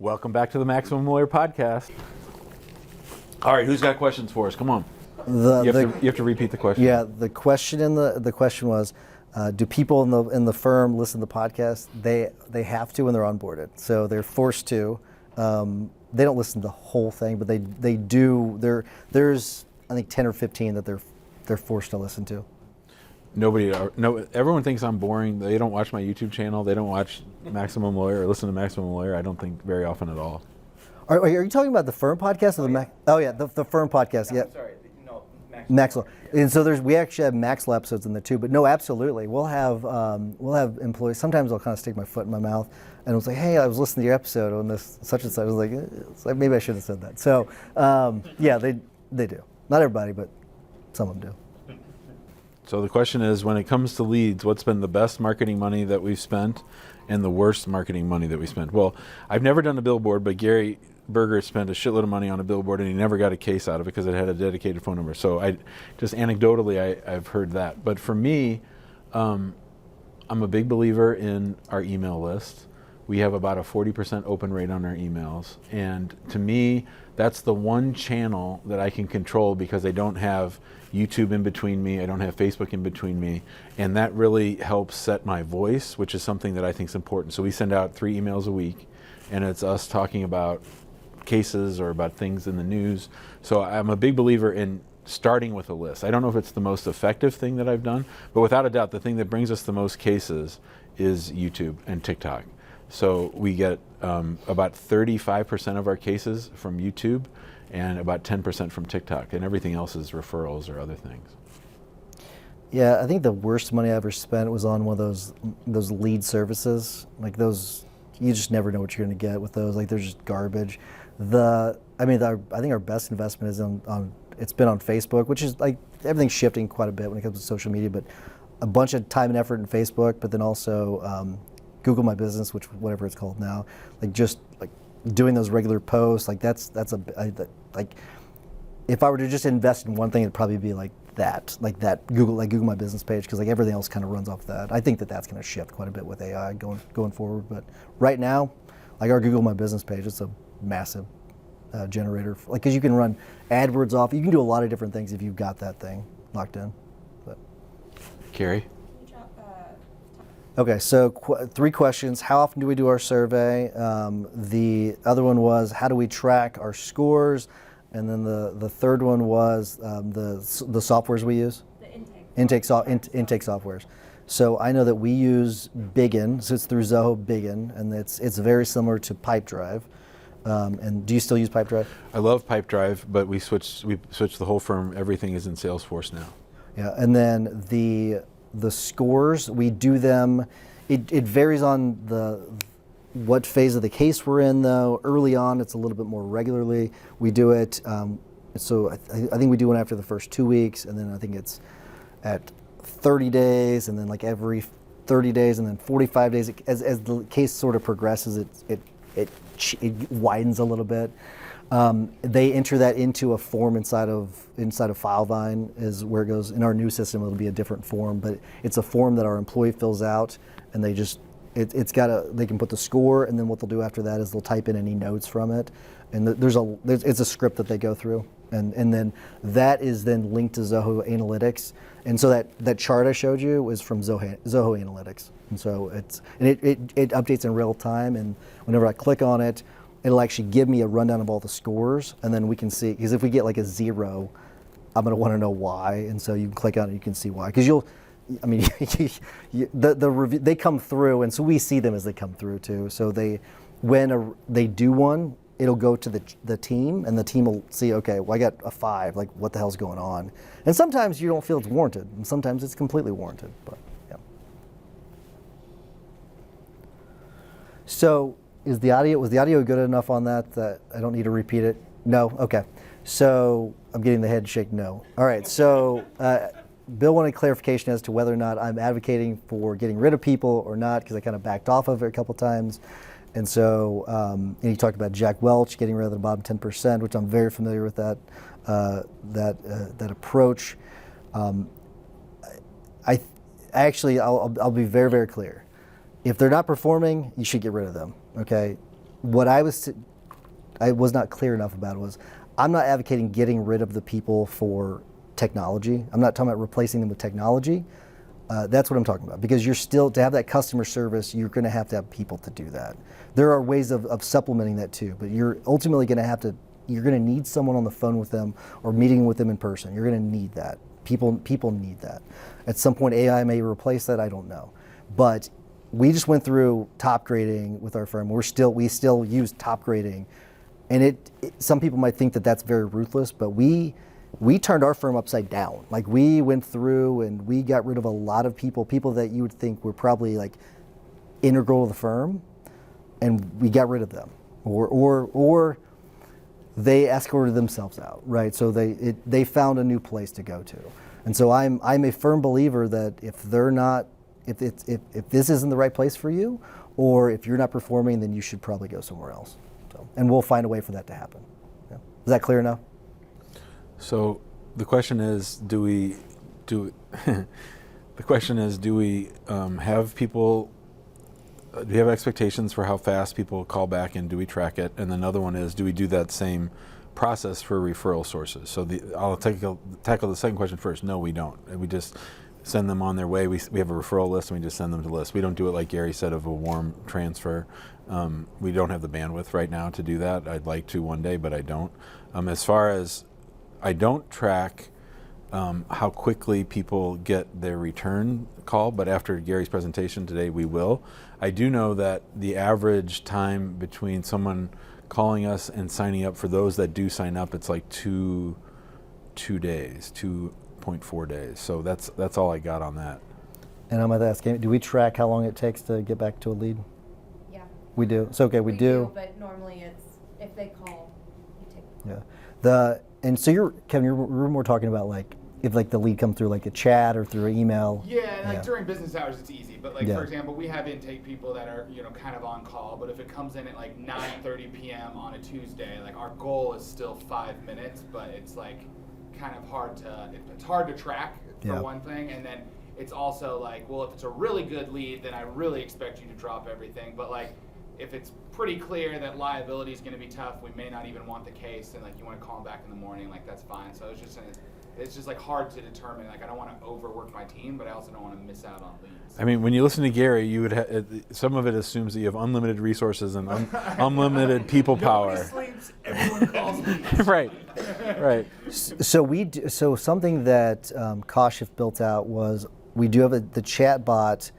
Welcome back to the Maximum Lawyer Podcast. All right, who's got questions for us? Come on. You have to repeat the question. Yeah, the question was, do people in the firm listen to the podcast? They have to when they're onboarded, so they're forced to. They don't listen to the whole thing, but they do. There's I think 10 or 15 that they're forced to listen to. Everyone thinks I'm boring. They don't watch my YouTube channel. They don't watch Maximum Lawyer or listen to Maximum Lawyer. I don't think very often at all. Are you talking about the firm podcast or the firm podcast? Yeah. I'm sorry. No, Max Law. And so we actually have Max Law episodes in there too. But no, absolutely. We'll have employees. Sometimes I'll kind of stick my foot in my mouth and I'll say, hey, I was listening to your episode on this such and such. I was like, it's like maybe I should have said that. So yeah, they do. Not everybody, but some of them do. So the question is, when it comes to leads, what's been the best marketing money that we've spent and the worst marketing money that we spent? Well, I've never done a billboard, but Gary Berger spent a shitload of money on a billboard and he never got a case out of it because it had a dedicated phone number. So just anecdotally, I've heard that. But for me, I'm a big believer in our email list. We have about a 40% open rate on our emails. And to me, that's the one channel that I can control because I don't have YouTube in between me, I don't have Facebook in between me, and that really helps set my voice, which is something that I think is important. So we send out 3 emails a week, and it's us talking about cases or about things in the news. So I'm a big believer in starting with a list. I don't know if it's the most effective thing that I've done, but without a doubt, the thing that brings us the most cases is YouTube and TikTok. So we get about 35% of our cases from YouTube and about 10% from TikTok, and everything else is referrals or other things. Yeah, I think the worst money I ever spent was on one of those lead services. Like those, you just never know what you're going to get with those. Like they're just garbage. I think our best investment is it's been on Facebook, which is like everything's shifting quite a bit when it comes to social media, but a bunch of time and effort in Facebook, but then also Google My Business, which whatever it's called now, like just like doing those regular posts, like that's like if I were to just invest in one thing, it'd probably be like Google My Business page, because like everything else kind of runs off that. I think that's going to shift quite a bit with AI going forward. But right now, like our Google My Business page, it's a massive generator, like because you can run AdWords off. You can do a lot of different things if you've got that thing locked in. But Carrie. Okay, so 3 questions. How often do we do our survey? The other one was, how do we track our scores? And then the third one was the softwares we use. The intake softwares. So I know that we use Biggin, so it's through Zoho Biggin, and it's very similar to Pipedrive. And do you still use Pipedrive? I love Pipedrive, but we switched the whole firm. Everything is in Salesforce now. Yeah, and then the scores, we do them, it varies on what phase of the case we're in though. Early on, it's a little bit more regularly. We do it, so I think we do one after the first 2 weeks, and then I think it's at 30 days, and then like every 30 days, and then 45 days. As the case sort of progresses, it widens a little bit. They enter that into a form inside of FileVine is where it goes. In our new system, it'll be a different form, but it's a form that our employee fills out, and they can put the score, and then what they'll do after that is they'll type in any notes from it, and it's a script that they go through, and then that is then linked to Zoho Analytics, and so that chart I showed you was from Zoho Analytics, and so it updates in real time, and whenever I click on it, it'll actually give me a rundown of all the scores, and then we can see, because if we get like a 0, I'm going to want to know why, and so you can click on it and you can see why. Because the review, they come through, and so we see them as they come through too. So when they do one, it'll go to the team, and the team will see, okay, well I got a 5, like what the hell's going on? And sometimes you don't feel it's warranted, and sometimes it's completely warranted, but yeah. So, was the audio good enough on that I don't need to repeat it? No? Okay. So I'm getting the head shake no. All right, so Bill wanted clarification as to whether or not I'm advocating for getting rid of people or not, because I kind of backed off of it a couple times. And so and he talked about Jack Welch getting rid of the bottom 10%, which I'm very familiar with that approach. I'll be very, very clear. If they're not performing, you should get rid of them, okay? what I was not clear enough about was, I'm not advocating getting rid of the people for technology. I'm not talking about replacing them with technology. That's what I'm talking about, because you're still, to have that customer service, you're going to have people to do that. There are ways of supplementing that too, but you're ultimately going to you're going to need someone on the phone with them or meeting with them in person. You're going to need that. People need that. At some point, AI may replace that. I don't know, but we just went through top grading with our firm. We still use top grading, and some people might think that that's very ruthless, but we turned our firm upside down. Like, we went through and we got rid of a lot of people that you would think were probably like integral to the firm, and we got rid of them, or they escorted themselves out, right? So they found a new place to go to. And so I'm a firm believer that if this isn't the right place for you, or if you're not performing, then you should probably go somewhere else. So, and we'll find a way for that to happen. Yeah. Is that clear enough? So the question is, do we have people? Do we have expectations for how fast people call back, and do we track it? And another one is, do we do that same process for referral sources? So I'll tackle the second question first. No, we don't. We just send them on their way. We have a referral list, and we just send them to the list. We don't do it like Gary said, of a warm transfer. We don't have the bandwidth right now to do that. I'd like to one day, but I don't. As far as, I don't track how quickly people get their return call, but after Gary's presentation today, we will. I do know that the average time between someone calling us and signing up, for those that do sign up, it's like 2 days, 2.4 days. So that's all I got on that. And I'm going to ask, do we track how long it takes to get back to a lead? Yeah. We do. So okay, we do. But normally it's, if they call, you take the call. Yeah. And so Kevin, you're more talking about like, if like the lead come through like a chat or through an email. Yeah, like during business hours it's easy, but like Yeah. for example, we have intake people that are, kind of on call, but if it comes in at like 9:30 p.m. on a Tuesday, like our goal is still 5 minutes, but it's like kind of hard to track for Yeah. one thing, and then it's also like, well, if it's a really good lead, then I really expect you to drop everything, but like if it's pretty clear that liability is going to be tough, we may not even want the case, and like you want to call them back in the morning, like that's fine. So it's just like hard to determine. Like I don't want to overwork my team, but I also don't want to miss out on leads. I mean, when you listen to Gary, you would some of it assumes that you have unlimited resources and unlimited people power. Nobody sleeps. Everyone calls me. Right. So something that Kashif built out was, we do have the chat bot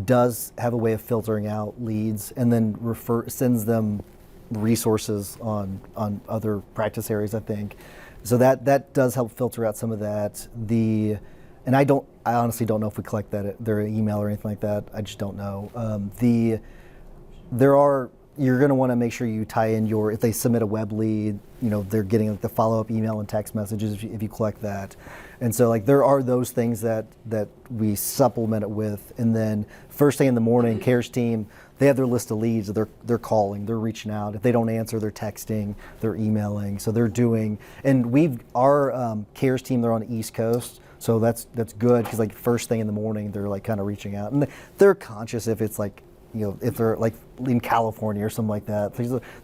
does have a way of filtering out leads and then sends them resources on other practice areas, I think. So that does help filter out some of that. And I honestly don't know if we collect their email or anything like that. I just don't know. You're going to want to make sure you tie in if they submit a web lead, they're getting like the follow-up email and text messages if you collect that. And so like there are those things that we supplement it with. And then first thing in the morning, CARES team, they have their list of leads. They're calling, they're reaching out. If they don't answer, they're texting, they're emailing. So they're doing, and our CARES team, they're on the East Coast. So that's good, because like first thing in the morning, they're like kind of reaching out, and they're conscious if it's like, if they're like in California or something like that.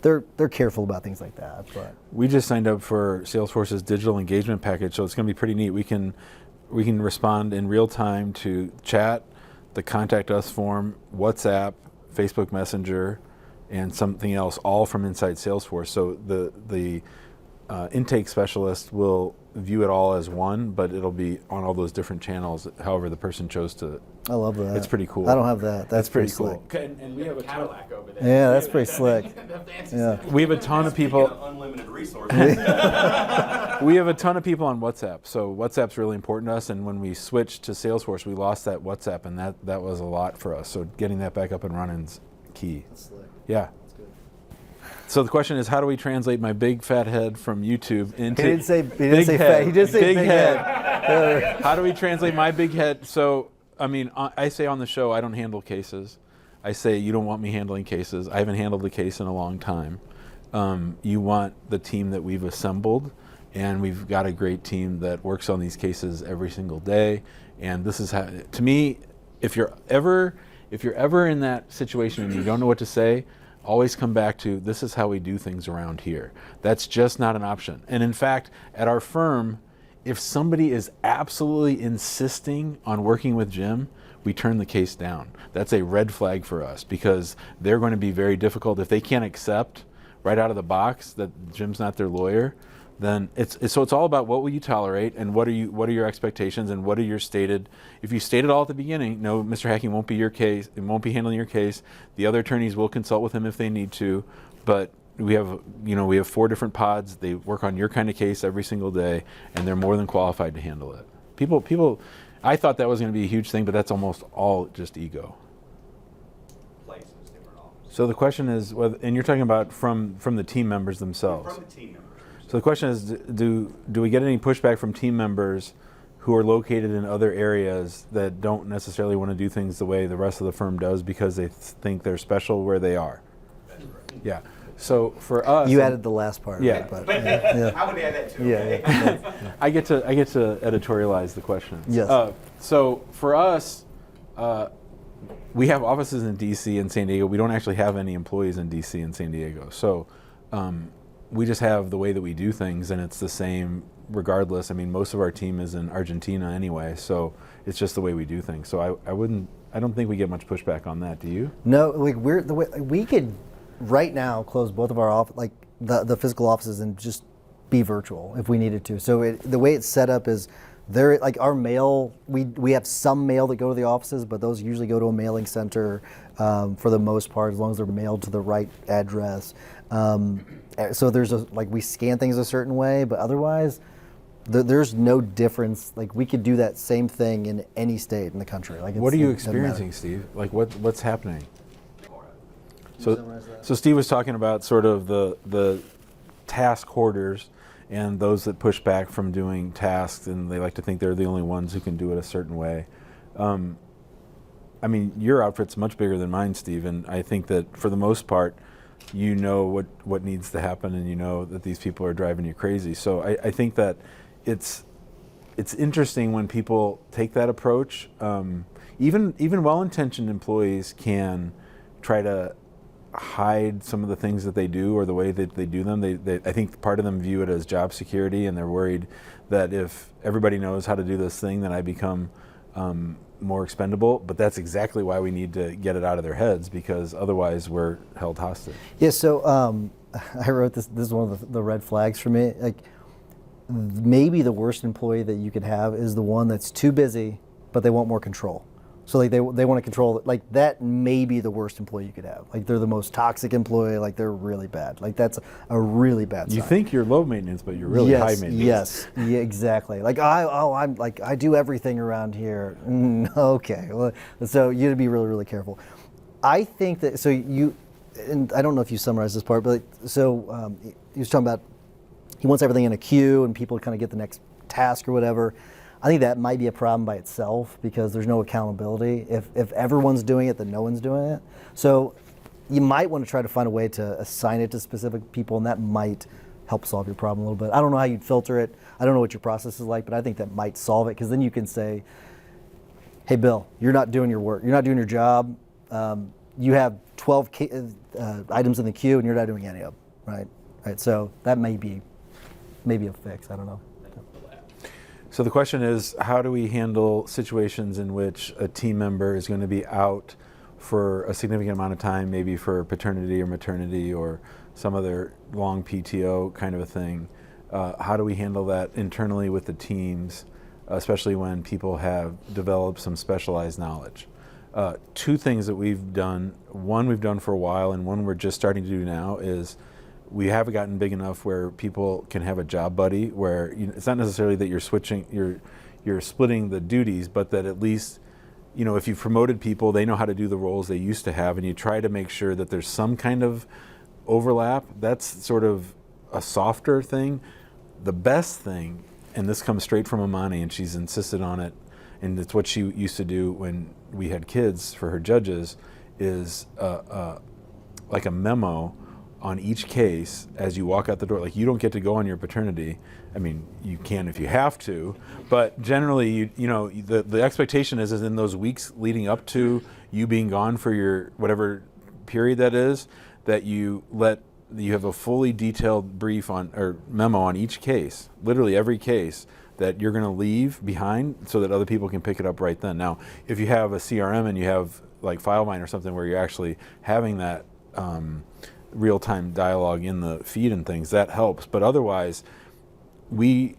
They're careful about things like that. But We just signed up for Salesforce's digital engagement package, so it's going to be pretty neat. We can respond in real time to chat, the contact us form, WhatsApp, Facebook Messenger, and something else, all from inside Salesforce. So the intake specialist will view it all as one, but it'll be on all those different channels, however the person chose to. I love that. It's pretty cool. I don't have that. That's pretty slick. cool. And we have a Cadillac over there. Yeah, that's pretty slick. Yeah. We have a ton of people. Unlimited resources. We have a ton of people on WhatsApp, so WhatsApp's really important to us. And when we switched to Salesforce, we lost that WhatsApp, and that was a lot for us. So getting that back up and running's key. That's slick. Yeah. That's good. So the question is, how do we translate my big fat head from YouTube into He didn't say head. fat. He just said big head. How do we translate my big head? So, I mean, I say on the show, I don't handle cases. I say, you don't want me handling cases. I haven't handled a case in a long time. You want the team that we've assembled, and we've got a great team that works on these cases every single day. And this is how, to me, if you're ever in that situation and you don't know what to say, always come back to, this is how we do things around here. That's just not an option. And in fact, at our firm, if somebody is absolutely insisting on working with Jim, we turn the case down. That's a red flag for us, because they're going to be very difficult. If they can't accept right out of the box that Jim's not their lawyer, then it's all about what will you tolerate, and what are your expectations, and what are your stated. If you state it all at the beginning, no, Mr. Hacking won't be your case, it won't be handling your case. The other attorneys will consult with him if they need to, but we have 4 different pods. They work on your kind of case every single day, and they're more than qualified to handle it. People, I thought that was going to be a huge thing, but that's almost all just ego. Places, different offices. So the question is, and you're talking about from the team members themselves. From the team members. So the question is, do we get any pushback from team members who are located in other areas that don't necessarily want to do things the way the rest of the firm does because they think they're special where they are? That's correct. Yeah. So for us, You added the last part. Yeah. Right? But, But yeah. I would add that too. Yeah, I get to editorialize the questions. Yes. So for us, we have offices in DC and San Diego. We don't actually have any employees in DC and San Diego. So we just have the way that we do things, and it's the same regardless. I mean, most of our team is in Argentina anyway, so it's just the way we do things. So I don't think we get much pushback on that. Do you? No, like we could right now close both of our the physical offices and just be virtual if we needed to. So the way it's set up is there, like our mail, we have some mail that go to the offices, but those usually go to a mailing center for the most part, as long as they're mailed to the right address. So we scan things a certain way, but otherwise there's no difference. Like we could do that same thing in any state in the country. Like What are you it doesn't matter. experiencing, Steve? Like what's happening? you So, summarize that? so Steve was talking about sort of the task hoarders and those that push back from doing tasks, and they like to think they're the only ones who can do it a certain way. I mean, your outfit's much bigger than mine, Steve, and I think that for the most part, you know what needs to happen, and you know that these people are driving you crazy. So I think that it's interesting when people take that approach. Even well-intentioned employees can try to hide some of the things that they do or the way that they do them. I think part of them view it as job security, and they're worried that if everybody knows how to do this thing, then I become more expendable. But that's exactly why we need to get it out of their heads, because otherwise we're held hostage. Yeah, so I wrote this. This is one of the red flags for me. Like, maybe the worst employee that you could have is the one that's too busy, but they want more control. So like they want to control it. Like that may be the worst employee you could have. Like they're the most toxic employee. Like they're really bad. Like that's a really bad sign. You think you're low maintenance, but you're really high maintenance. Yes, yeah, exactly. Like I'm like I do everything around here. Okay, well, so you have to be really, really careful. I think that and I don't know if you summarized this part, but he was talking about he wants everything in a queue and people kind of get the next task or whatever. I think that might be a problem by itself because there's no accountability. If everyone's doing it, then no one's doing it. So you might want to try to find a way to assign it to specific people, and that might help solve your problem a little bit. I don't know how you'd filter it. I don't know what your process is like, but I think that might solve it, because then you can say, hey, Bill, you're not doing your work. You're not doing your job. You have 12 items in the queue, and you're not doing any of them, right? So that may be a fix. I don't know. So the question is, how do we handle situations in which a team member is going to be out for a significant amount of time, maybe for paternity or maternity or some other long PTO kind of a thing? How do we handle that internally with the teams, especially when people have developed some specialized knowledge? Two things that we've done, one we've done for a while and one we're just starting to do now, is we haven't gotten big enough where people can have a job buddy, where it's not necessarily that you're splitting the duties, but that at least, if you've promoted people, they know how to do the roles they used to have, and you try to make sure that there's some kind of overlap. That's sort of a softer thing. The best thing, and this comes straight from Amani, and she's insisted on it, and it's what she used to do when we had kids for her judges, is like a memo on each case as you walk out the door. Like, you don't get to go on your paternity. I mean, you can if you have to, but generally, the expectation is in those weeks leading up to you being gone for your whatever period that is, that you have a fully detailed brief on or memo on each case, literally every case that you're going to leave behind so that other people can pick it up right then. Now, if you have a CRM and you have like FileVine or something where you're actually having that real-time dialogue in the feed and things, that helps. But otherwise, we've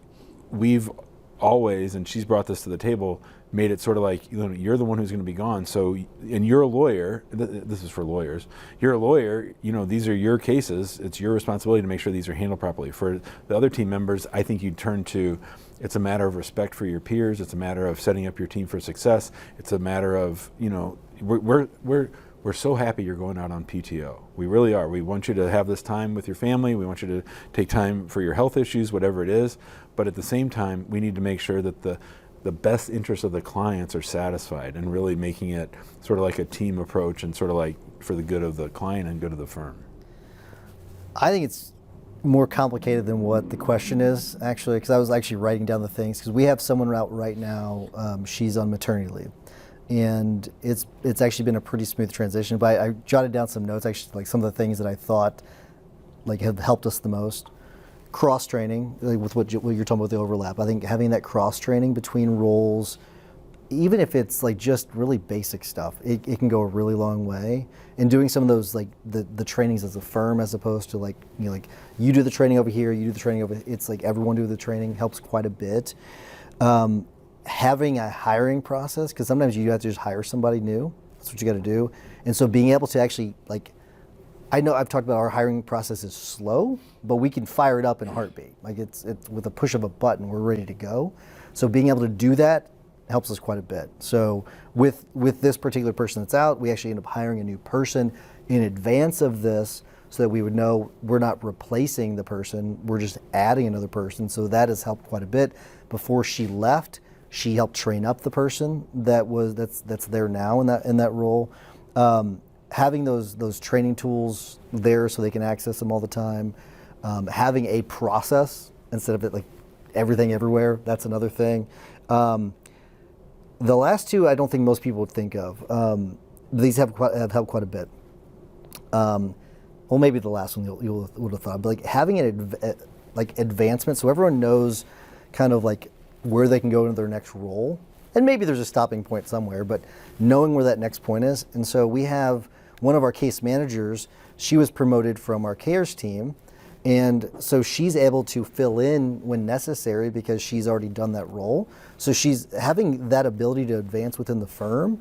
always, and she's brought this to the table, made it sort of like, you're the one who's going to be gone. So, and you're a lawyer, this is for lawyers, you're a lawyer, these are your cases, it's your responsibility to make sure these are handled properly. For the other team members, I think you turn to, it's a matter of respect for your peers, it's a matter of setting up your team for success, it's a matter of, we're so happy you're going out on PTO. We really are. We want you to have this time with your family. We want you to take time for your health issues, whatever it is. But at the same time, we need to make sure that the best interests of the clients are satisfied, and really making it sort of like a team approach and sort of like for the good of the client and good of the firm. I think it's more complicated than what the question is, actually, because I was actually writing down the things, because we have someone out right now, she's on maternity leave. And it's actually been a pretty smooth transition, but I jotted down some notes, actually, like some of the things that I thought like have helped us the most. Cross-training, like with what you're talking about, the overlap. I think having that cross-training between roles, even if it's like just really basic stuff, it can go a really long way. And doing some of those, like the trainings as a firm, as opposed to like you do the training over here, you do the training over, it's like everyone do the training, helps quite a bit. Having a hiring process, because sometimes you have to just hire somebody new. That's what you got to do. And so being able to actually, like, I know I've talked about our hiring process is slow, but we can fire it up in a heartbeat. Like it's with a push of a button, we're ready to go. So being able to do that helps us quite a bit. So with this particular person that's out, we actually end up hiring a new person in advance of this, so that we would know we're not replacing the person, we're just adding another person. So that has helped quite a bit. Before she left, she helped train up the person that's there now in that role. Having those training tools there so they can access them all the time. Having a process instead of it like everything everywhere, that's another thing. The last two I don't think most people would think of. These have helped quite a bit. Well, maybe the last one you would have thought, but like having like advancement, so everyone knows kind of like where they can go into their next role. And maybe there's a stopping point somewhere, but knowing where that next point is. And so we have one of our case managers, she was promoted from our cares team. And so she's able to fill in when necessary because she's already done that role. So she's having that ability to advance within the firm.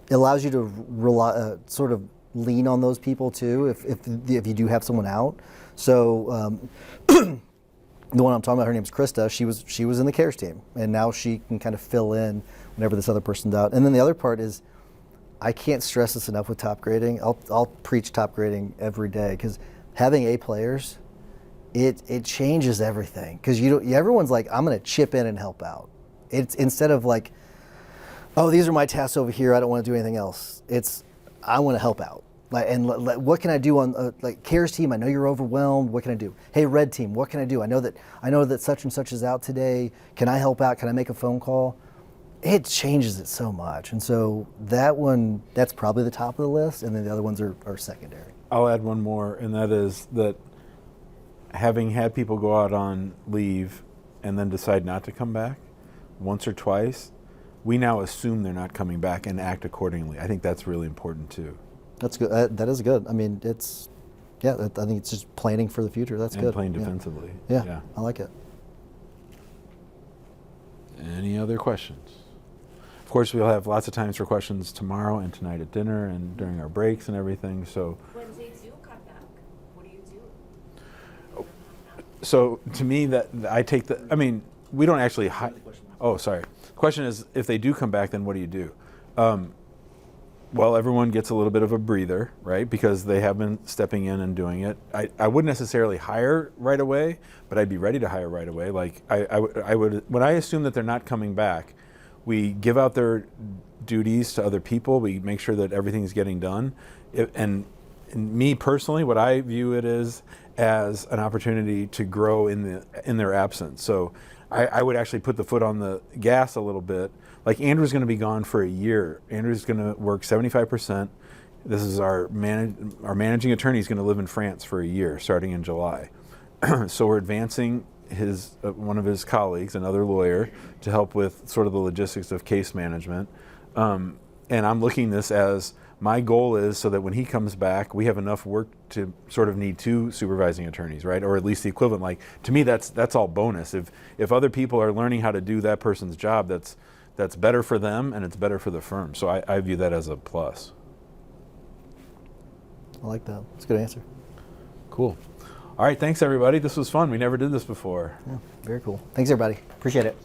It allows you to rely, sort of lean on those people too if you do have someone out. So the one I'm talking about, her name's Krista. She was in the cares team, and now she can kind of fill in whenever this other person's out. And then the other part is, I can't stress this enough with top grading. I'll preach top grading every day, because having A players, it changes everything. Because everyone's like, I'm going to chip in and help out. It's instead of like, oh, these are my tasks over here, I don't want to do anything else. It's, I want to help out. What can I do on like cares team? I know you're overwhelmed. What can I do? Hey, red team, what can I do? I know that such and such is out today. Can I help out? Can I make a phone call? It changes it so much. And so that's probably the top of the list, and then the other ones are secondary. I'll add one more, and that is that having had people go out on leave and then decide not to come back once or twice, we now assume they're not coming back and act accordingly. I think that's really important too. That's good. That is good. I mean, I think it's just planning for the future. That's and good. Playing defensively. Yeah, I like it. Any other questions? Of course, we'll have lots of times for questions tomorrow and tonight at dinner and during our breaks and everything. So When they do come back, what do you do? So to me, that I take we don't actually oh, sorry. The question is, if they do come back, then what do you do? Well, everyone gets a little bit of a breather, right? Because they have been stepping in and doing it. I wouldn't necessarily hire right away, but I'd be ready to hire right away. Like I would, when I assume that they're not coming back, we give out their duties to other people. We make sure that everything's getting done. And me personally, what I view it is as an opportunity to grow in their absence. So I would actually put the foot on the gas a little bit. Like Andrew's going to be gone for a year. Andrew's going to work 75%. This is our managing attorney is going to live in France for a year, starting in July. So we're advancing one of his colleagues, another lawyer, to help with sort of the logistics of case management. And I'm looking this as my goal is so that when he comes back, we have enough work to sort of need 2 supervising attorneys, right? Or at least the equivalent. Like, to me, that's all bonus. If other people are learning how to do that person's job, that's better for them and it's better for the firm. So I view that as a plus. I like that. That's a good answer. Cool. All right, thanks everybody. This was fun. We never did this before. Yeah, very cool. Thanks everybody. Appreciate it.